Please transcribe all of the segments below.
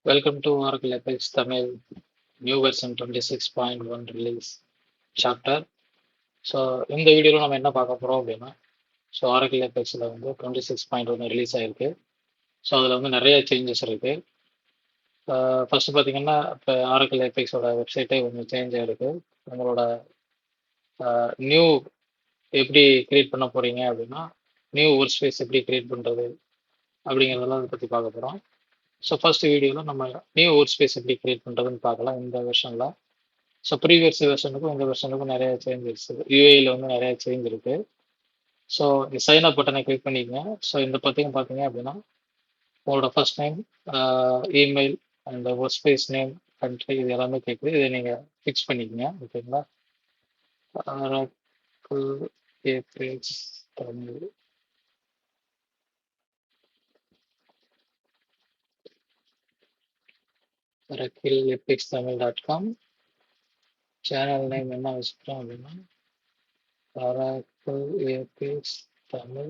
Welcome to Oracle Apex Tamil New Version 26.1 Release Chapter. So இந்த வீடியோவில் நம்ம என்ன பார்க்க போகிறோம் அப்படின்னா Oracle Apexல வந்து 26.1 ரிலீஸ் ஆயிருக்கு. ஸோ அதில் வந்து நிறைய சேஞ்சஸ் இருக்குது. ஃபர்ஸ்ட் பார்த்தீங்கன்னா இப்போ Oracle Apexோட வெப்சைட்டே கொஞ்சம் சேஞ்ச் ஆகிருக்கு. உங்களோட நியூ எப்படி கிரியேட் பண்ண போகிறீங்க அப்படின்னா நியூ ஒர்க் ஸ்பேஸ் எப்படி கிரியேட் பண்ணுறது அப்படிங்கிறதெல்லாம் அதை பற்றி பார்க்க போகிறோம். ஸோ ஃபர்ஸ்ட் வீடியோவில் நம்ம நியூ ஒர்க் ஸ்பேஸ் எப்படி கிரியேட் பண்ணுறதுன்னு பார்க்கலாம் இந்த வெர்ஷனில். ஸோ ப்ரீவியஸ் வெர்ஷனுக்கும் இந்த வெர்ஷனுக்கும் நிறைய சேஞ்ச் இருக்குது. யூஏயில் வந்து நிறைய சேஞ்ச் இருக்குது. ஸோ இந்த சைன் அப் பட்டனை கிளிக் பண்ணிக்கங்க. ஸோ இந்த பற்றியும் பார்த்தீங்க அப்படின்னா உங்களோட first name, email and work space name, country இது எல்லாமே கேட்குது. இதை நீங்கள் ஃபிக்ஸ் பண்ணிக்கங்க. ஓகேங்களா? தமிழ் oracleapextamil.com. சேனல் நேம் என்ன வச்சுக்கிறோம் அப்படின்னா Oracle Apex Tamil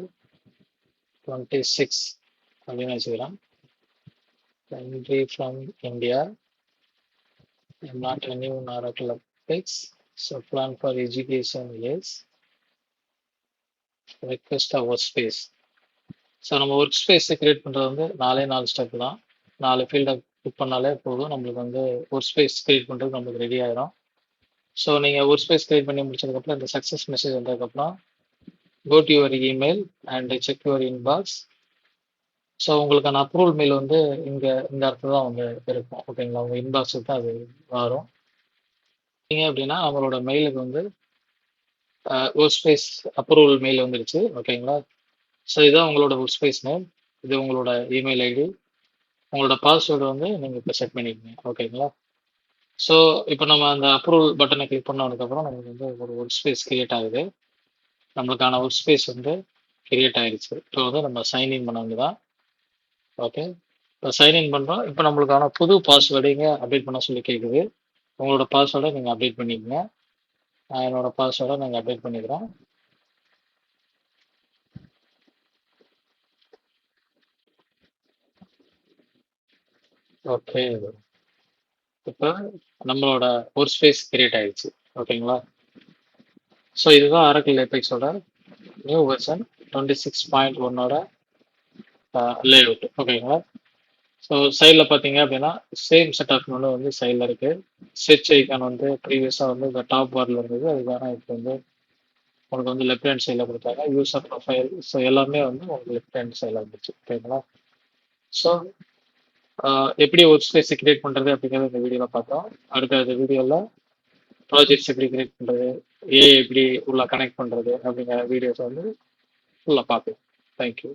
26 அப்படின்னு வச்சுக்கலாம். Country from India. I'm not a new Oracle Apex. So plan for education, yes. Request a workspace. So நம்ம ஒர்க் ஸ்பேஸ் கிரியேட் பண்ணுறது வந்து 4 ஸ்டெப் தான். 4 ஃபீல்டை கிளிக் பண்ணாலே போதும், நம்மளுக்கு வந்து ஒர்க் ஸ்பேஸ் கிரியேட் பண்ணுறது நம்மளுக்கு ரெடி ஆயிடும். ஸோ நீங்கள் ஒர்க் ஸ்பேஸ் கிரியேட் பண்ணி முடிச்சதுக்கப்புறம் இந்த சக்ஸஸ் மெசேஜ் வந்ததுக்கப்புறம் go to your email and check your inbox. So உங்களுக்கான அப்ரூவல் மெயில் வந்து இங்கே இந்த இடத்துல தான் வந்து இருக்கும். ஓகேங்களா? உங்கள் இன்பாக்ஸுக்கு தான் அது வரும். நீங்கள் அப்படின்னா நம்மளோட மெயிலுக்கு வந்து ஒர்க் ஸ்பேஸ் அப்ரூவல் மெயில் வந்துடுச்சு. ஓகேங்களா? ஸோ இதுதான் உங்களோட ஒர்க் ஸ்பேஸ் நேம், இது உங்களோட இமெயில் ஐடி, உங்களோட பாஸ்வேர்டு வந்து நீங்கள் இப்போ செட் பண்ணிக்கோங்க. ஓகேங்களா? ஸோ இப்போ நம்ம அந்த அப்ரூவல் பட்டனை கிளிக் பண்ணதுக்கப்புறம் நமக்கு வந்து ஒரு ஒர்க் ஸ்பேஸ் கிரியேட் ஆகுது. நம்மளுக்கான ஒர்க் ஸ்பேஸ் வந்து கிரியேட் ஆகிடுச்சு. இப்போ வந்து நம்ம சைன்இன் பண்ண வேண்டியதான். ஓகே, இப்போ சைன்இன் பண்ணுறோம். இப்போ நம்மளுக்கான புது பாஸ்வேர்டைங்க அப்டேட் பண்ண சொல்லி கேட்குது. உங்களோட பாஸ்வேர்டை நீங்கள் அப்டேட் பண்ணிக்கங்க. நான் என்னோட பாஸ்வேர்டை நாங்கள் அப்டேட் பண்ணிக்கிறோம். ஓகே, இப்போ நம்மளோட ஒர்க் ஸ்பேஸ் கிரியேட் ஆயிடுச்சு. ஓகேங்களா? ஸோ இதுதான் Oracle Apexோட நியூ வெர்ஷன் 26.1ஓட லேஅவுட். ஓகேங்களா? ஸோ சைடில் பார்த்தீங்க அப்படின்னா சேம் செட் ஆஃப் மெனு வந்து சைடில் இருக்குது. ஸ்விட்ச் ஐக்கான் வந்து ப்ரீவியஸாக வந்து இந்த டாப் பாரில் இருந்தது, அதுக்கான இப்போ வந்து உங்களுக்கு வந்து லெஃப்ட் ஹேண்ட் சைடில் கொடுத்தாங்க. யூசர் ப்ரொஃபைல், ஸோ எல்லாமே வந்து உங்களுக்கு லெஃப்ட் ஹேண்ட் சைடில் வந்துச்சு. ஓகேங்களா? ஸோ எப்படி ஒர்க் ஸ்பேஸ் கிரியேட் பண்ணுறது அப்படிங்கிறது இந்த வீடியோவில் பார்த்தோம். அடுத்த வீடியோவில் ப்ராஜெக்ட்ஸ் எப்படி கிரியேட் பண்ணுறது, எப்படி உள்ள கனெக்ட் பண்ணுறது அப்படிங்கிற வீடியோஸ் வந்து ஃபுல்லாக பார்க்கலாம். தேங்க்யூ.